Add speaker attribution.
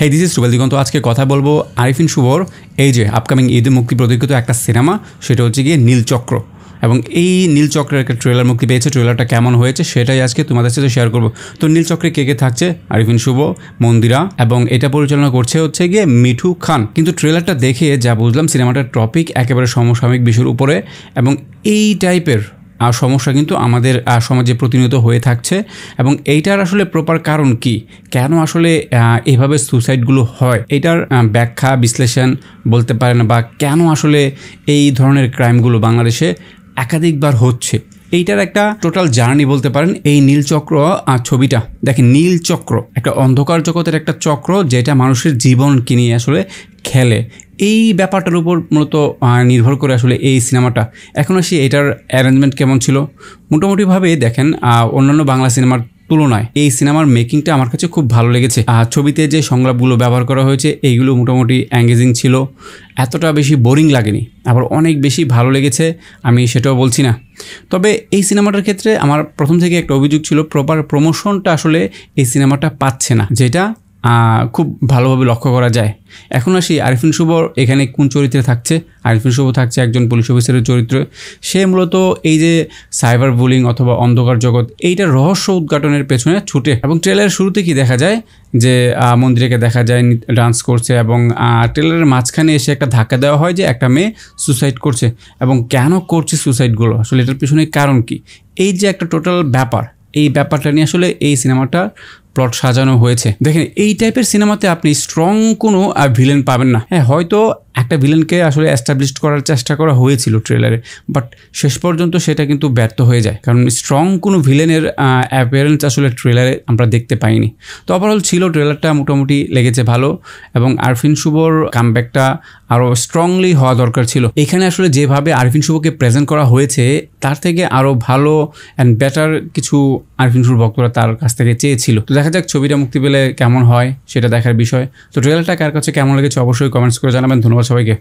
Speaker 1: Hey this is Rubel দিগন্ত। আজকে কথা বলবো আরিফিন শুভর এই যে আপকামিং ঈদে মুক্তি প্রতীক্ষিত একটা সিনেমা, সেটা হচ্ছে গিয়ে নীলচক্র। এবং এই নীলচক্রের একটা ট্রেলার মুক্তি পেয়েছে। ট্রেলারটা কেমন হয়েছে সেটাই আজকে তোমাদের সাথে শেয়ার করবো। তো নীলচক্রে কে কে থাকছে? আরিফিন শুভ, মন্দিরা, এবং এটা পরিচালনা করছে হচ্ছে গিয়ে মিঠু খান। কিন্তু ট্রেলারটা দেখে যা বুঝলাম, সিনেমাটার টপিক একেবারে সমসাময়িক বিষয়ের উপরে, এবং এই টাইপের সমস্যা কিন্তু আমাদের সমাজে প্রতিনিয়ত হয়ে থাকছে। এবং এইটার আসলে প্রপার কারণ কি, কেন আসলে এভাবে সুসাইডগুলো হয়, এইটার ব্যাখ্যা বিশ্লেষণ বলতে পারেন, বা কেন আসলে এই ধরনের ক্রাইমগুলো বাংলাদেশে একাধিকবার হচ্ছে, এইটার একটা টোটাল জার্নি বলতে পারেন এই নীলচক্র ছবিটা। দেখেন, নীলচক্র একটা অন্ধকার জগতের একটা চক্র, যেটা মানুষের জীবনকে নিয়ে আসলে খেলে। এই ব্যাপারটার উপর মূলত নির্ভর করে আসলে এই সিনেমাটা। এখন আসি এটার অ্যারেঞ্জমেন্ট কেমন ছিল। মোটামুটিভাবে দেখেন, অন্যান্য বাংলা সিনেমার তুলনায় এই সিনেমার মেকিংটা আমার কাছে খুব ভালো লেগেছে। ছবিতে যে সংলাপগুলো ব্যবহার করা হয়েছে এইগুলো মোটামুটি এঙ্গেজিং ছিল, এতটা বেশি বোরিং লাগেনি, আবার অনেক বেশি ভালো লেগেছে, আমি সেটাও বলছি না। তবে এই সিনেমাটার ক্ষেত্রে আমার প্রথম থেকে একটা অভিযোগ ছিল, প্রপার প্রমোশনটা আসলে এই সিনেমাটা পাচ্ছে না, যেটা খুব ভালোভাবে লক্ষ্য করা যায়। এখন আসি আরিফিন শুভ এখানে কোন চরিত্রে থাকছে। আরিফিন শুভ থাকছে একজন পুলিশ অফিসারের চরিত্রে। সে মূলত এই যে সাইবার বুলিং অথবা অন্ধকার জগৎ, এইটার রহস্য উদ্ঘাটনের পেছনে ছুটে। এবং ট্রেলারের শুরুতে কি দেখা যায় যে মন্দিরাকে দেখা যায় ডান্স করছে, এবং ট্রেলারের মাঝখানে এসে একটা ধাক্কা দেওয়া হয় যে একটা মেয়ে সুসাইড করছে। এবং কেন করছে সুসাইডগুলো, আসলে এটার পেছনে কারণ কি, এই যে একটা টোটাল ব্যাপার, এই ব্যাপারটা নিয়ে আসলে এই সিনেমাটা প্লট সাজানো হয়েছে। দেখেন, এই টাইপের সিনেমাতে আপনি স্ট্রং কোনো ভিলেন পাবেন না। হ্যাঁ, হয়তো একটা ভিলেনকে আসলে এস্টাবলিশ করার চেষ্টা করা হয়েছিল ট্রেলারে, বাট শেষ পর্যন্ত সেটা কিন্তু ব্যর্থ হয়ে যায়, কারণ স্ট্রং কোনো ভিলেনের অ্যাপিয়ারেন্স আসলে ট্রেলারে আমরা দেখতে পাইনি। তো ওভারঅল ছিল ট্রেলারটা মোটামুটি লেগেছে ভালো, এবং আরিফিন শুভর কামব্যাকটা আরও স্ট্রংলি হওয়া দরকার ছিল। এখানে আসলে যেভাবে আরিফিন শুভকে প্রেজেন্ট করা হয়েছে, তার থেকে আরও ভালো অ্যান্ড বেটার কিছু আরিফিন শুভর ভক্তরা তার কাছ থেকে চেয়েছিল। তো দেখা যাক ছবিটা মুক্তি পেলে কেমন হয়, সেটা দেখার বিষয়। তো ট্রেলারটা কার কাছে কেমন লেগেছে অবশ্যই কমেন্টস করে জানাবেন। ধন্যবাদ সবাইকে।